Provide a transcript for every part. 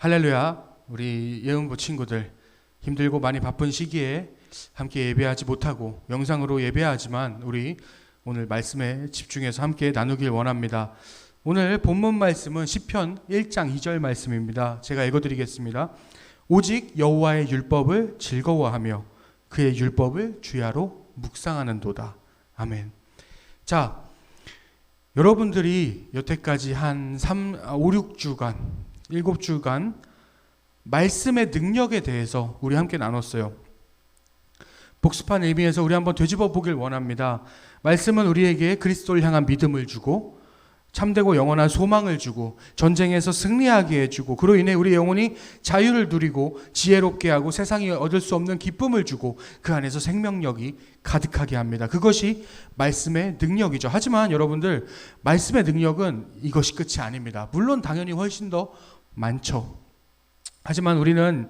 할렐루야. 우리 예은부 친구들 힘들고 많이 바쁜 시기에 함께 예배하지 못하고 영상으로 예배하지만 우리 오늘 말씀에 집중해서 함께 나누길 원합니다. 오늘 본문 말씀은 시편 1장 2절 말씀입니다. 제가 읽어드리겠습니다. 오직 여호와의 율법을 즐거워하며 그의 율법을 주야로 묵상하는도다. 아멘. 자, 여러분들이 여태까지 한 5, 6주간 7주간 말씀의 능력에 대해서 우리 함께 나눴어요. 복습한 의미에서 우리 한번 되짚어 보길 원합니다. 말씀은 우리에게 그리스도를 향한 믿음을 주고 참되고 영원한 소망을 주고 전쟁에서 승리하게 해주고 그로 인해 우리 영혼이 자유를 누리고 지혜롭게 하고 세상이 얻을 수 없는 기쁨을 주고 그 안에서 생명력이 가득하게 합니다. 그것이 말씀의 능력이죠. 하지만 여러분들, 말씀의 능력은 이것이 끝이 아닙니다. 물론 당연히 훨씬 더 많죠. 하지만 우리는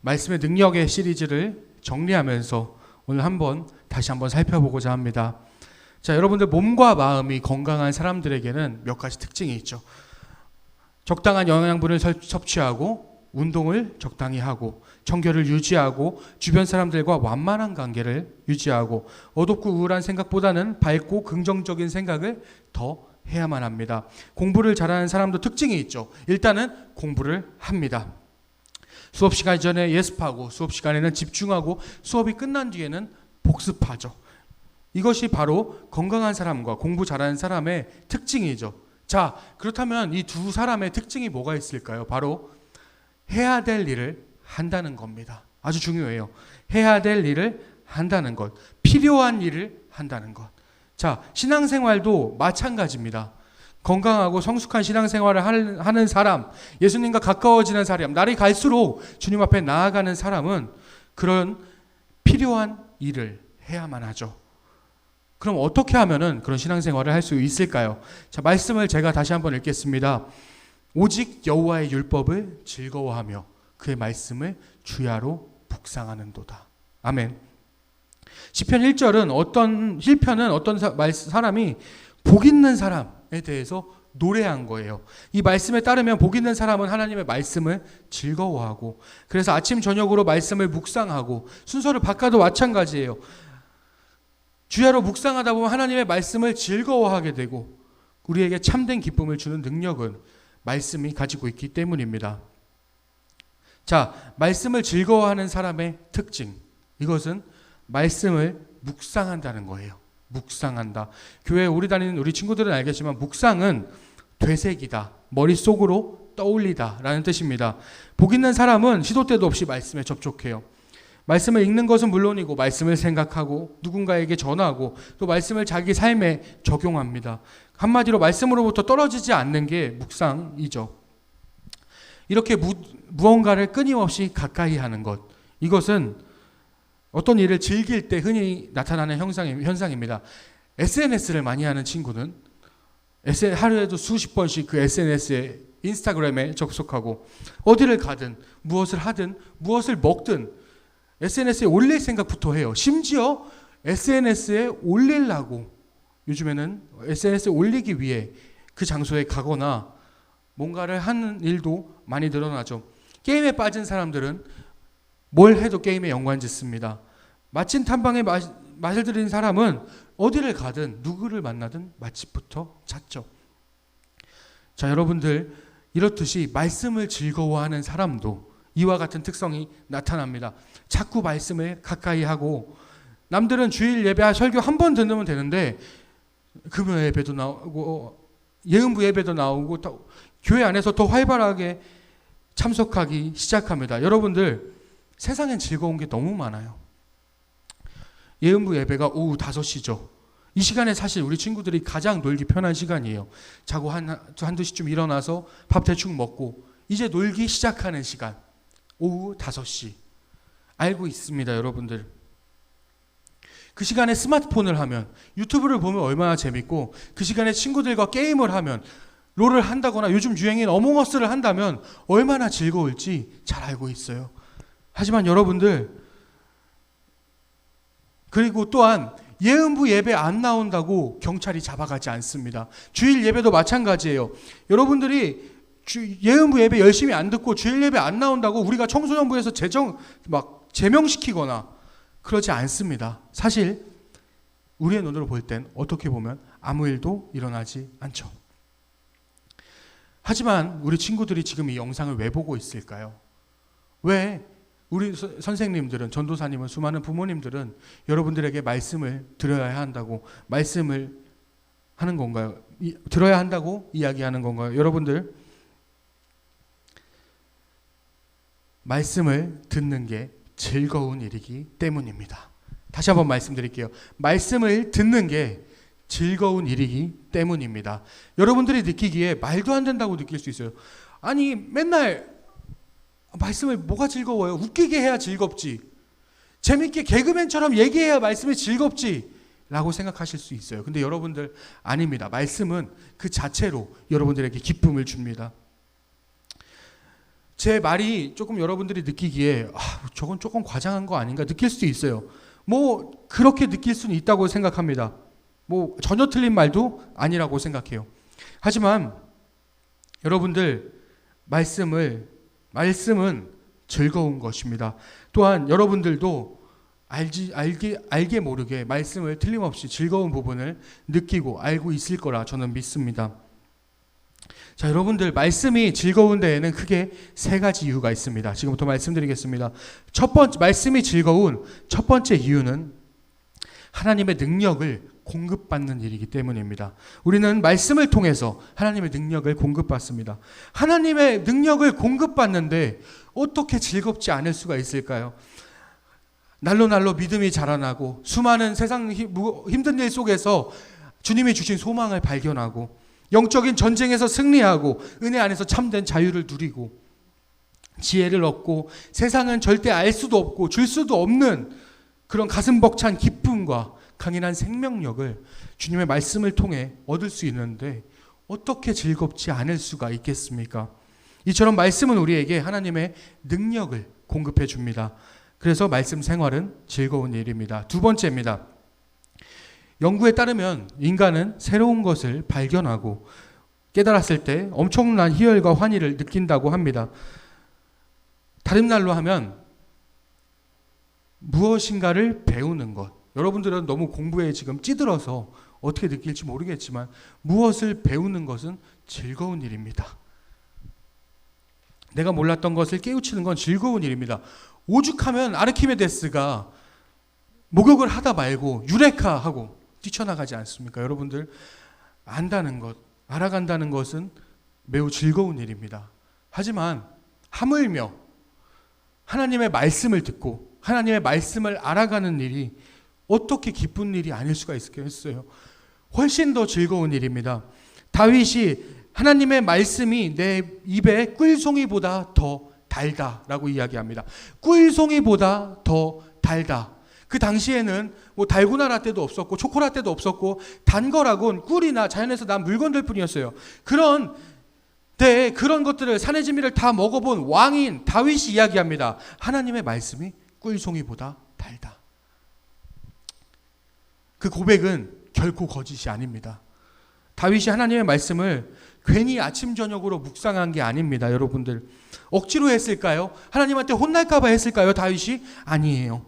말씀의 능력의 시리즈를 정리하면서 오늘 다시 한번 살펴보고자 합니다. 자, 여러분들, 몸과 마음이 건강한 사람들에게는 몇 가지 특징이 있죠. 적당한 영양분을 섭취하고 운동을 적당히 하고 청결을 유지하고 주변 사람들과 완만한 관계를 유지하고 어둡고 우울한 생각보다는 밝고 긍정적인 생각을 더 해야만 합니다. 공부를 잘하는 사람도 특징이 있죠. 일단은 공부를 합니다. 수업 시간 전에 예습하고 수업 시간에는 집중하고 수업이 끝난 뒤에는 복습하죠. 이것이 바로 건강한 사람과 공부 잘하는 사람의 특징이죠. 자, 그렇다면 이 두 사람의 특징이 뭐가 있을까요? 바로 해야 될 일을 한다는 겁니다. 아주 중요해요. 해야 될 일을 한다는 것, 필요한 일을 한다는 것. 자, 신앙생활도 마찬가지입니다. 건강하고 성숙한 신앙생활을 하는 사람, 예수님과 가까워지는 사람, 날이 갈수록 주님 앞에 나아가는 사람은 그런 필요한 일을 해야만 하죠. 그럼 어떻게 하면은 그런 신앙생활을 할 수 있을까요? 자, 말씀을 제가 다시 한번 읽겠습니다. 오직 여호와의 율법을 즐거워하며 그의 말씀을 주야로 묵상하는도다. 아멘. 시편 1절은 어떤 사람이 복 있는 사람에 대해서 노래한 거예요. 이 말씀에 따르면 복 있는 사람은 하나님의 말씀을 즐거워하고, 그래서 아침 저녁으로 말씀을 묵상하고, 순서를 바꿔도 마찬가지예요. 주야로 묵상하다 보면 하나님의 말씀을 즐거워하게 되고 우리에게 참된 기쁨을 주는 능력은 말씀이 가지고 있기 때문입니다. 자, 말씀을 즐거워하는 사람의 특징, 이것은 말씀을 묵상한다는 거예요. 묵상한다. 교회에 오래 다니는 우리 친구들은 알겠지만 묵상은 되새기다, 머릿속으로 떠올리다 라는 뜻입니다. 복 있는 사람은 시도 때도 없이 말씀에 접촉해요. 말씀을 읽는 것은 물론이고 말씀을 생각하고 누군가에게 전하고 또 말씀을 자기 삶에 적용합니다. 한마디로 말씀으로부터 떨어지지 않는 게 묵상이죠. 이렇게 무언가를 끊임없이 가까이 하는 것, 이것은 어떤 일을 즐길 때 흔히 나타나는 현상입니다. SNS를 많이 하는 친구는 하루에도 수십 번씩 그 SNS에, 인스타그램에 접속하고 어디를 가든 무엇을 하든 무엇을 먹든 SNS에 올릴 생각부터 해요. 심지어 SNS에 올리려고 요즘에는 SNS에 올리기 위해 그 장소에 가거나 뭔가를 하는 일도 많이 늘어나죠. 게임에 빠진 사람들은 뭘 해도 게임에 연관짓습니다. 맛집 탐방에 맛을 들인 사람은 어디를 가든 누구를 만나든 맛집부터 찾죠. 자, 여러분들, 이렇듯이 말씀을 즐거워하는 사람도 이와 같은 특성이 나타납니다. 자꾸 말씀을 가까이 하고, 남들은 주일 예배 설교 한 번 듣으면 되는데 금요 예배도 나오고 예은부 예배도 나오고 교회 안에서 더 활발하게 참석하기 시작합니다. 여러분들, 세상엔 즐거운 게 너무 많아요. 예은부 예배가 오후 5시죠. 이 시간에 사실 우리 친구들이 가장 놀기 편한 시간이에요. 자고 한두 시쯤 일어나서 밥 대충 먹고 이제 놀기 시작하는 시간, 오후 5시. 알고 있습니다, 여러분들. 그 시간에 스마트폰을 하면, 유튜브를 보면 얼마나 재밌고, 그 시간에 친구들과 게임을 하면, 롤을 한다거나 요즘 유행인 어몽어스를 한다면 얼마나 즐거울지 잘 알고 있어요. 하지만 여러분들, 그리고 또한 예은부 예배 안 나온다고 경찰이 잡아가지 않습니다. 주일 예배도 마찬가지예요. 여러분들이 예은부 예배 열심히 안 듣고 주일 예배 안 나온다고 우리가 청소년부에서 제명시키거나 그러지 않습니다. 사실 우리의 눈으로 볼 땐 어떻게 보면 아무 일도 일어나지 않죠. 하지만 우리 친구들이 지금 이 영상을 왜 보고 있을까요? 왜 우리 선생님들은, 전도사님은, 수많은 부모님들은 여러분들에게 말씀을 드려야 한다고 말씀을 하는 건가요? 들어야 한다고 이야기하는 건가요? 여러분들, 말씀을 듣는 게 즐거운 일이기 때문입니다. 다시 한번 말씀드릴게요. 말씀을 듣는 게 즐거운 일이기 때문입니다. 여러분들이 느끼기에 말도 안 된다고 느낄 수 있어요. 아니, 맨날 말씀을 뭐가 즐거워요? 웃기게 해야 즐겁지. 재밌게 개그맨처럼 얘기해야 말씀이 즐겁지. 라고 생각하실 수 있어요. 근데 여러분들 아닙니다. 말씀은 그 자체로 여러분들에게 기쁨을 줍니다. 제 말이 조금 여러분들이 느끼기에 저건 조금 과장한 거 아닌가 느낄 수도 있어요. 뭐 그렇게 느낄 수는 있다고 생각합니다. 뭐 전혀 틀린 말도 아니라고 생각해요. 하지만 여러분들, 말씀은 즐거운 것입니다. 또한 여러분들도 알게 모르게 말씀을 틀림없이 즐거운 부분을 느끼고 알고 있을 거라 저는 믿습니다. 자, 여러분들, 말씀이 즐거운 데에는 크게 세 가지 이유가 있습니다. 지금부터 말씀드리겠습니다. 말씀이 즐거운 첫 번째 이유는 하나님의 능력을 공급받는 일이기 때문입니다. 우리는 말씀을 통해서 하나님의 능력을 공급받습니다. 하나님의 능력을 공급받는데 어떻게 즐겁지 않을 수가 있을까요? 날로 믿음이 자라나고 수많은 세상 힘든 일 속에서 주님이 주신 소망을 발견하고 영적인 전쟁에서 승리하고 은혜 안에서 참된 자유를 누리고 지혜를 얻고 세상은 절대 알 수도 없고 줄 수도 없는 그런 가슴 벅찬 기쁨과 강인한 생명력을 주님의 말씀을 통해 얻을 수 있는데 어떻게 즐겁지 않을 수가 있겠습니까? 이처럼 말씀은 우리에게 하나님의 능력을 공급해 줍니다. 그래서 말씀 생활은 즐거운 일입니다. 두 번째입니다. 연구에 따르면 인간은 새로운 것을 발견하고 깨달았을 때 엄청난 희열과 환희를 느낀다고 합니다. 다른 말로 하면 무엇인가를 배우는 것. 여러분들은 너무 공부에 지금 찌들어서 어떻게 느낄지 모르겠지만 무엇을 배우는 것은 즐거운 일입니다. 내가 몰랐던 것을 깨우치는 건 즐거운 일입니다. 오죽하면 아르키메데스가 목욕을 하다 말고 유레카하고 뛰쳐나가지 않습니까? 여러분들, 안다는 것, 알아간다는 것은 매우 즐거운 일입니다. 하지만 하물며 하나님의 말씀을 듣고 하나님의 말씀을 알아가는 일이 어떻게 기쁜 일이 아닐 수가 있겠어요? 훨씬 더 즐거운 일입니다. 다윗이 하나님의 말씀이 내 입에 꿀송이보다 더 달다라고 이야기합니다. 꿀송이보다 더 달다. 그 당시에는 뭐 달고나 라떼도 없었고 초코라떼도 없었고 단 거라곤 꿀이나 자연에서 난 물건들 뿐이었어요. 그런 것들을 산해진미를 다 먹어본 왕인 다윗이 이야기합니다. 하나님의 말씀이 꿀송이보다 달다. 그 고백은 결코 거짓이 아닙니다. 다윗이 하나님의 말씀을 괜히 아침 저녁으로 묵상한 게 아닙니다. 여러분들, 억지로 했을까요? 하나님한테 혼날까 봐 했을까요? 다윗이? 아니에요.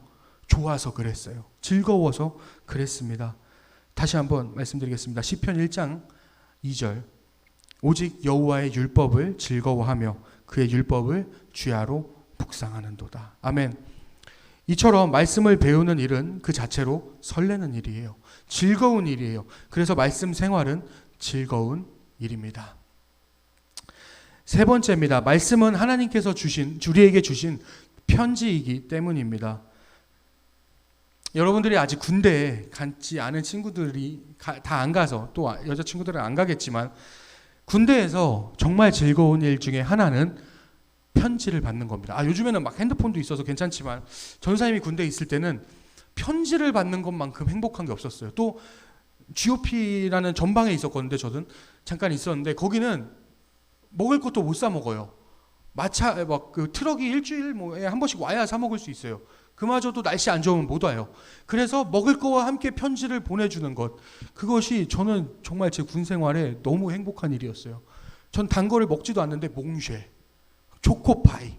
좋아서 그랬어요. 즐거워서 그랬습니다. 다시 한번 말씀드리겠습니다. 시편 1장 2절. 오직 여호와의 율법을 즐거워하며 그의 율법을 주야로 묵상하는도다. 아멘. 이처럼 말씀을 배우는 일은 그 자체로 설레는 일이에요. 즐거운 일이에요. 그래서 말씀 생활은 즐거운 일입니다. 세 번째입니다. 말씀은 하나님께서 우리에게 주신 편지이기 때문입니다. 여러분들이 아직 군대에 갔지 않은 친구들이 다 안 가서 또 여자친구들은 안 가겠지만 군대에서 정말 즐거운 일 중에 하나는 편지를 받는 겁니다. 요즘에는 막 핸드폰도 있어서 괜찮지만 전사님이 군대에 있을 때는 편지를 받는 것만큼 행복한 게 없었어요. 또 GOP라는 전방에 있었거든요. 저는 잠깐 있었는데 거기는 먹을 것도 못 사 먹어요. 그 트럭이 일주일에 한 번씩 와야 사 먹을 수 있어요. 그마저도 날씨 안 좋으면 못 와요. 그래서 먹을 거와 함께 편지를 보내주는 것, 그것이 저는 정말 제 군 생활에 너무 행복한 일이었어요. 전 단 거를 먹지도 않는데 몽쉘, 초코파이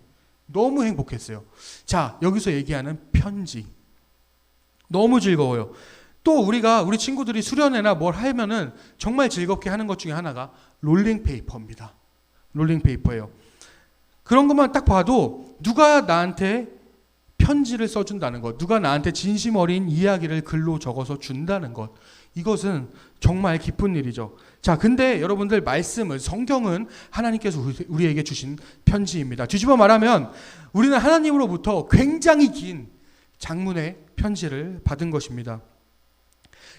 너무 행복했어요. 자, 여기서 얘기하는 편지 너무 즐거워요. 또 우리 친구들이 수련회나 뭘 하면은 정말 즐겁게 하는 것 중에 하나가 롤링페이퍼입니다. 롤링페이퍼예요. 그런 것만 딱 봐도 누가 나한테 편지를 써준다는 것, 누가 나한테 진심 어린 이야기를 글로 적어서 준다는 것, 이것은 정말 기쁜 일이죠. 자, 근데 여러분들 성경은 하나님께서 우리에게 주신 편지입니다. 뒤집어 말하면 우리는 하나님으로부터 굉장히 긴 장문의 편지를 받은 것입니다.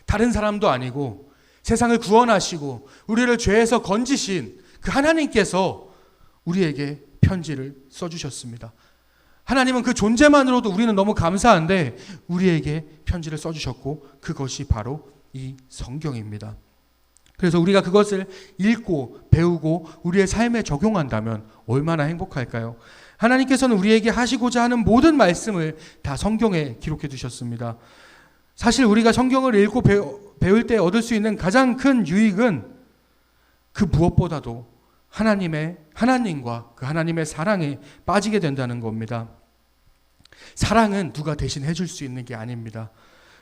다른 사람도 아니고 세상을 구원하시고 우리를 죄에서 건지신 그 하나님께서 우리에게 편지를 써주셨습니다. 하나님은 그 존재만으로도 우리는 너무 감사한데 우리에게 편지를 써주셨고 그것이 바로 이 성경입니다. 그래서 우리가 그것을 읽고 배우고 우리의 삶에 적용한다면 얼마나 행복할까요? 하나님께서는 우리에게 하시고자 하는 모든 말씀을 다 성경에 기록해 두셨습니다. 사실 우리가 성경을 읽고 배울 때 얻을 수 있는 가장 큰 유익은 그 무엇보다도 하나님과 그 하나님의 사랑에 빠지게 된다는 겁니다. 사랑은 누가 대신 해줄 수 있는 게 아닙니다.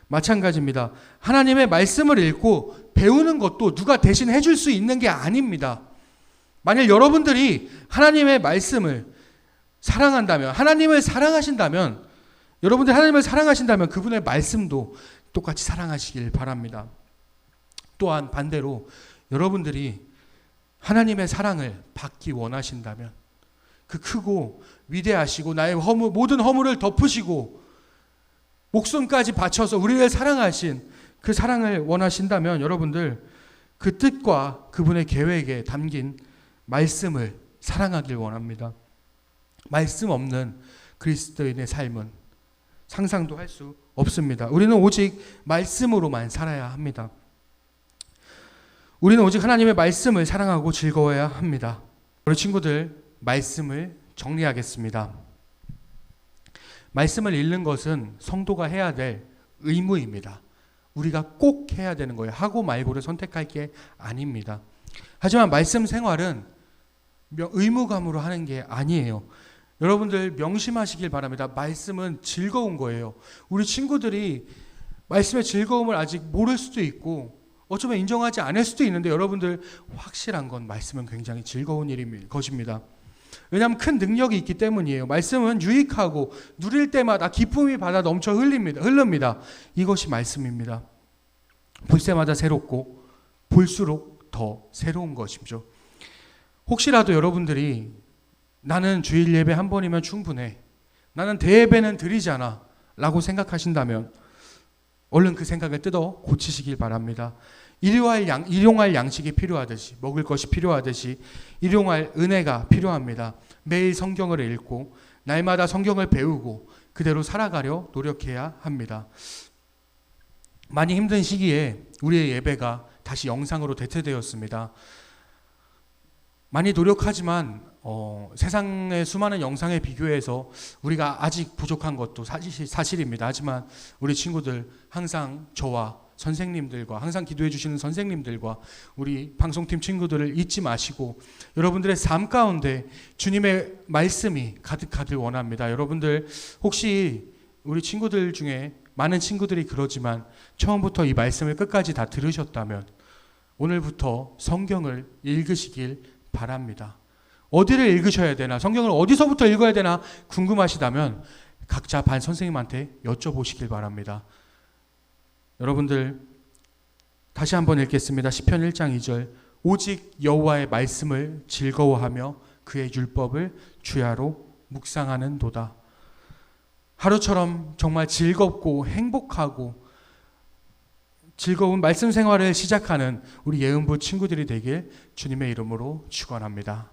마찬가지입니다. 하나님의 말씀을 읽고 배우는 것도 누가 대신 해줄 수 있는 게 아닙니다. 만약 여러분들이 하나님의 말씀을 사랑한다면, 하나님을 사랑하신다면, 여러분들이 하나님을 사랑하신다면 그분의 말씀도 똑같이 사랑하시길 바랍니다. 또한 반대로 여러분들이 하나님의 사랑을 받기 원하신다면 그 크고 위대하시고 나의 모든 허물을 덮으시고 목숨까지 바쳐서 우리를 사랑하신 그 사랑을 원하신다면 여러분들 그 뜻과 그분의 계획에 담긴 말씀을 사랑하길 원합니다. 말씀 없는 그리스도인의 삶은 상상도 할 수 없습니다. 우리는 오직 말씀으로만 살아야 합니다. 우리는 오직 하나님의 말씀을 사랑하고 즐거워야 합니다. 우리 친구들, 말씀을 정리하겠습니다. 말씀을 읽는 것은 성도가 해야 될 의무입니다. 우리가 꼭 해야 되는 거예요. 하고 말고를 선택할 게 아닙니다. 하지만 말씀 생활은 의무감으로 하는 게 아니에요. 여러분들 명심하시길 바랍니다. 말씀은 즐거운 거예요. 우리 친구들이 말씀의 즐거움을 아직 모를 수도 있고 어쩌면 인정하지 않을 수도 있는데 여러분들 확실한 건 말씀은 굉장히 즐거운 것입니다. 왜냐하면 큰 능력이 있기 때문이에요. 말씀은 유익하고 누릴 때마다 기쁨이 받아 넘쳐 흐릅니다. 이것이 말씀입니다. 볼 때마다 새롭고 볼수록 더 새로운 것이죠. 혹시라도 여러분들이 나는 주일 예배 한 번이면 충분해, 나는 대예배는 드리잖아 라고 생각하신다면 얼른 그 생각을 뜯어 고치시길 바랍니다. 일용할 양식이 필요하듯이, 먹을 것이 필요하듯이 일용할 은혜가 필요합니다. 매일 성경을 읽고 날마다 성경을 배우고 그대로 살아가려 노력해야 합니다. 많이 힘든 시기에 우리의 예배가 다시 영상으로 대체되었습니다. 많이 노력하지만 세상의 수많은 영상에 비교해서 우리가 아직 부족한 것도 사실입니다. 하지만 우리 친구들 항상 저와 선생님들과 항상 기도해 주시는 선생님들과 우리 방송팀 친구들을 잊지 마시고 여러분들의 삶 가운데 주님의 말씀이 가득하길 원합니다. 여러분들 혹시 우리 친구들 중에 많은 친구들이 그러지만 처음부터 이 말씀을 끝까지 다 들으셨다면 오늘부터 성경을 읽으시길 바랍니다. 어디를 읽으셔야 되나, 성경을 어디서부터 읽어야 되나 궁금하시다면 각자 반 선생님한테 여쭤보시길 바랍니다. 여러분들 다시 한번 읽겠습니다. 시편 1장 2절 오직 여호와의 말씀을 즐거워하며 그의 율법을 주야로 묵상하는도다. 하루처럼 정말 즐겁고 행복하고 즐거운 말씀 생활을 시작하는 우리 예은부 친구들이 되길 주님의 이름으로 축원합니다.